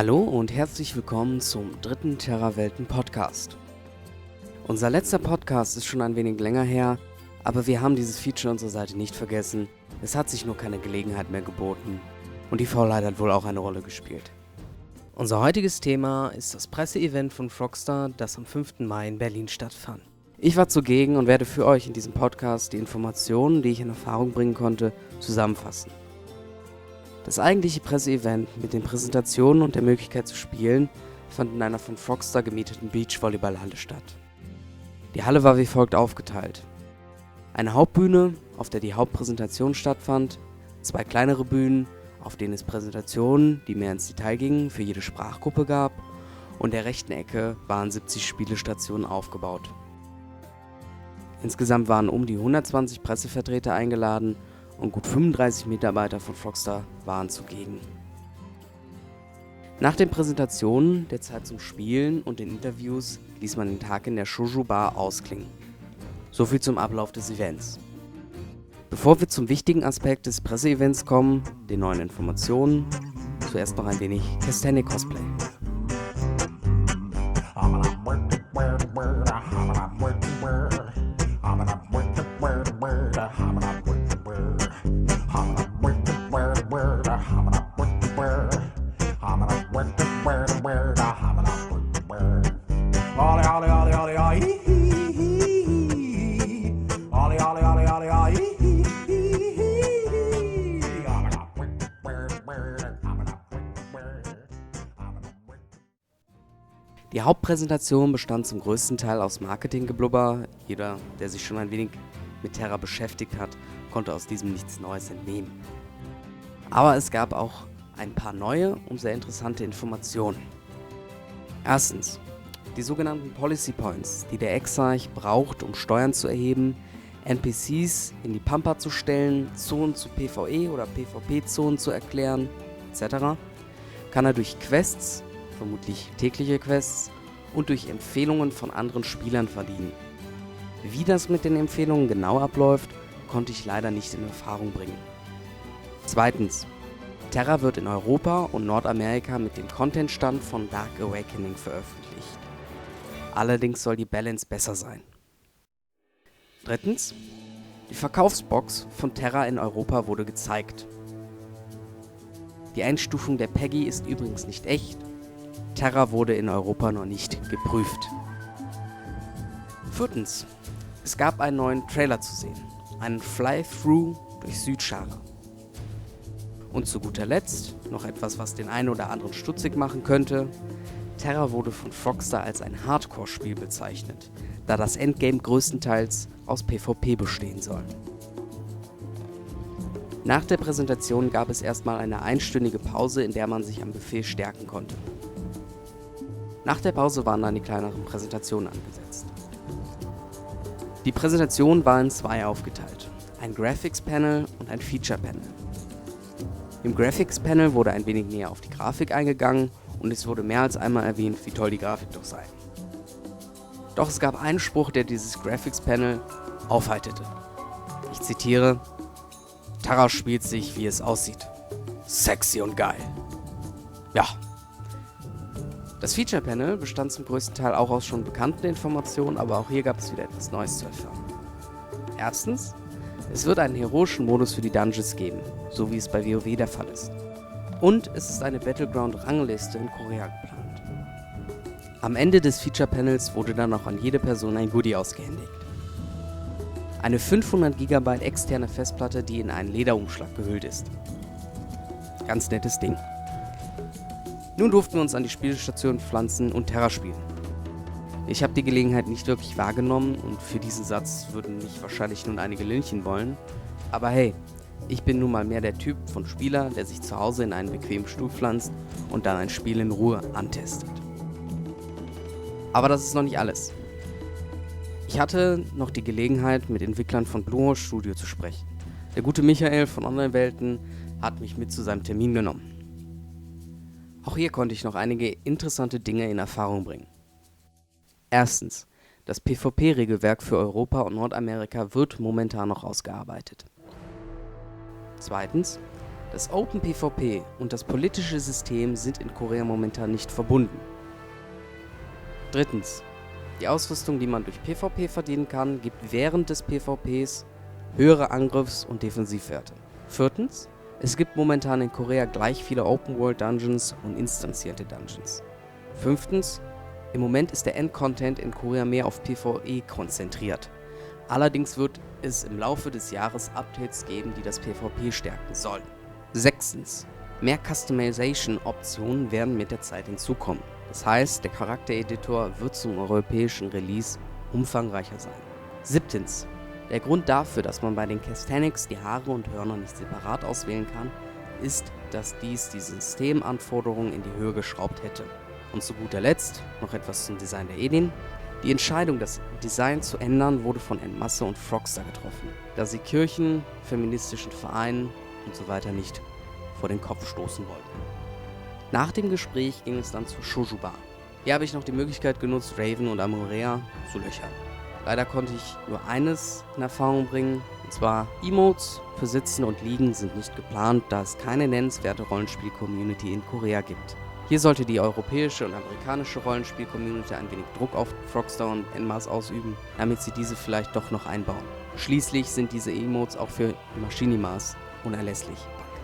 Hallo und herzlich willkommen zum dritten TerraWelten-Podcast. Unser letzter Podcast ist schon ein wenig länger her, aber wir haben dieses Feature unserer Seite nicht vergessen. Es hat sich nur keine Gelegenheit mehr geboten und die Faulheit hat wohl auch eine Rolle gespielt. Unser heutiges Thema ist das Presseevent von Frogster, das am 5. Mai in Berlin stattfand. Ich war zugegen und werde für euch in diesem Podcast die Informationen, die ich in Erfahrung bringen konnte, zusammenfassen. Das eigentliche Presseevent mit den Präsentationen und der Möglichkeit zu spielen fand in einer von Frogster gemieteten Beachvolleyballhalle statt. Die Halle war wie folgt aufgeteilt: eine Hauptbühne, auf der die Hauptpräsentation stattfand, 2 kleinere Bühnen, auf denen es Präsentationen, die mehr ins Detail gingen, für jede Sprachgruppe gab, und in der rechten Ecke waren 70 Spielestationen aufgebaut. Insgesamt waren um die 120 Pressevertreter eingeladen und gut 35 Mitarbeiter von Frogster waren zugegen. Nach den Präsentationen, der Zeit zum Spielen und den Interviews ließ man den Tag in der Shoujo Bar ausklingen. Soviel zum Ablauf des Events. Bevor wir zum wichtigen Aspekt des Presseevents kommen, den neuen Informationen, zuerst noch ein wenig Castanic Cosplay. Die Hauptpräsentation bestand zum größten Teil aus Marketinggeblubber. Jeder, der sich schon ein wenig mit Terra beschäftigt hat, konnte aus diesem nichts Neues entnehmen. Aber es gab auch ein paar neue und sehr interessante Informationen. Erstens, die sogenannten Policy Points, die der Exarch braucht, um Steuern zu erheben, NPCs in die Pampa zu stellen, Zonen zu PvE oder PvP-Zonen zu erklären, etc., kann er durch Quests, vermutlich tägliche Quests, und durch Empfehlungen von anderen Spielern verdienen. Wie das mit den Empfehlungen genau abläuft, konnte ich leider nicht in Erfahrung bringen. Zweitens, Terra wird in Europa und Nordamerika mit dem Contentstand von Dark Awakening veröffentlicht. Allerdings soll die Balance besser sein. Drittens, die Verkaufsbox von Terra in Europa wurde gezeigt. Die Einstufung der PEGI ist übrigens nicht echt. Terra wurde in Europa noch nicht geprüft. Viertens, es gab einen neuen Trailer zu sehen, einen Fly-Through durch Südschara. Und zu guter Letzt noch etwas, was den einen oder anderen stutzig machen könnte: Terra wurde von Frogster als ein Hardcore-Spiel bezeichnet, da das Endgame größtenteils aus PvP bestehen soll. Nach der Präsentation gab es erstmal eine einstündige Pause, in der man sich am Buffet stärken konnte. Nach der Pause waren dann die kleineren Präsentationen angesetzt. Die Präsentation war in 2 aufgeteilt: ein Graphics Panel und ein Feature Panel. Im Graphics Panel wurde ein wenig näher auf die Grafik eingegangen und es wurde mehr als einmal erwähnt, wie toll die Grafik doch sei. Doch es gab einen Spruch, der dieses Graphics Panel aufheiterte. Ich zitiere: Terra spielt sich, wie es aussieht. Sexy und geil. Ja. Das Feature Panel bestand zum größten Teil auch aus schon bekannten Informationen, aber auch hier gab es wieder etwas Neues zu erfahren. Erstens, es wird einen heroischen Modus für die Dungeons geben, so wie es bei WoW der Fall ist. Und es ist eine Battleground-Rangliste in Korea geplant. Am Ende des Feature Panels wurde dann noch an jede Person ein Goodie ausgehändigt. Eine 500 GB externe Festplatte, die in einen Lederumschlag gehüllt ist. Ganz nettes Ding. Nun durften wir uns an die Spielstation pflanzen und Terra spielen. Ich habe die Gelegenheit nicht wirklich wahrgenommen und für diesen Satz würden mich wahrscheinlich nun einige lynchen wollen. Aber hey, ich bin nun mal mehr der Typ von Spieler, der sich zu Hause in einen bequemen Stuhl pflanzt und dann ein Spiel in Ruhe antestet. Aber das ist noch nicht alles. Ich hatte noch die Gelegenheit, mit Entwicklern von Bluehorse Studio zu sprechen. Der gute Michael von Online-Welten hat mich mit zu seinem Termin genommen. Auch hier konnte ich noch einige interessante Dinge in Erfahrung bringen. Erstens, das PvP-Regelwerk für Europa und Nordamerika wird momentan noch ausgearbeitet. Zweitens, Das Open PvP und das politische System sind in Korea momentan nicht verbunden. Drittens. Die Ausrüstung, die man durch PvP verdienen kann, gibt während des PvPs höhere Angriffs- und Defensivwerte. Viertens. Es gibt momentan in Korea gleich viele Open-World-Dungeons und instanzierte Dungeons. Fünftens. Im Moment ist der Endcontent in Korea mehr auf PvE konzentriert. Allerdings wird es im Laufe des Jahres Updates geben, die das PvP stärken sollen. Sechstens. Mehr Customization-Optionen werden mit der Zeit hinzukommen. Das heißt, der Charaktereditor wird zum europäischen Release umfangreicher sein. Siebtens. Der Grund dafür, dass man bei den Castanics die Haare und Hörner nicht separat auswählen kann, ist, dass dies die Systemanforderungen in die Höhe geschraubt hätte. Und zu guter Letzt noch etwas zum Design der Edin. Die Entscheidung, das Design zu ändern, wurde von Endmasse und Frogstar getroffen, da sie Kirchen, feministischen Vereinen und so weiter nicht vor den Kopf stoßen wollten. Nach dem Gespräch ging es dann zu Shoujo Bar. Hier habe ich noch die Möglichkeit genutzt, Raven und Amorea zu löchern. Leider konnte ich nur eines in Erfahrung bringen, und zwar Emotes für Sitzen und Liegen sind nicht geplant, da es keine nennenswerte Rollenspiel-Community in Korea gibt. Hier sollte die europäische und amerikanische Rollenspiel-Community ein wenig Druck auf Frogstar und Endmass ausüben, damit sie diese vielleicht doch noch einbauen. Schließlich sind diese Emotes auch für Machinimas unerlässlich.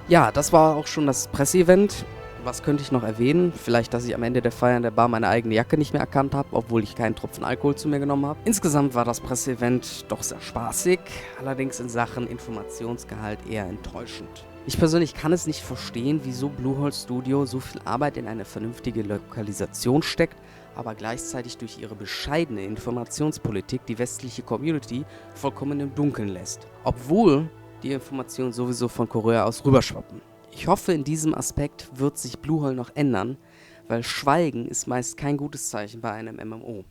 Ja, das war auch schon das Presseevent. Was könnte ich noch erwähnen? Vielleicht, dass ich am Ende der Feier in der Bar meine eigene Jacke nicht mehr erkannt habe, obwohl ich keinen Tropfen Alkohol zu mir genommen habe. Insgesamt war das Presseevent doch sehr spaßig, allerdings in Sachen Informationsgehalt eher enttäuschend. Ich persönlich kann es nicht verstehen, wieso Bluehole Studio so viel Arbeit in eine vernünftige Lokalisation steckt, aber gleichzeitig durch ihre bescheidene Informationspolitik die westliche Community vollkommen im Dunkeln lässt, obwohl die Informationen sowieso von Korea aus rüberschwappen. Ich hoffe, in diesem Aspekt wird sich Bluehole noch ändern, weil Schweigen ist meist kein gutes Zeichen bei einem MMO.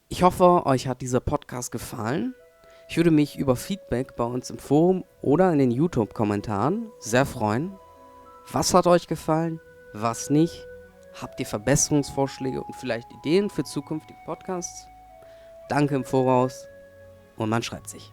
Ich hoffe, euch hat dieser Podcast gefallen. Ich würde mich über Feedback bei uns im Forum oder in den YouTube-Kommentaren sehr freuen. Was hat euch gefallen? Was nicht? Habt ihr Verbesserungsvorschläge und vielleicht Ideen für zukünftige Podcasts? Danke im Voraus und man schreibt sich.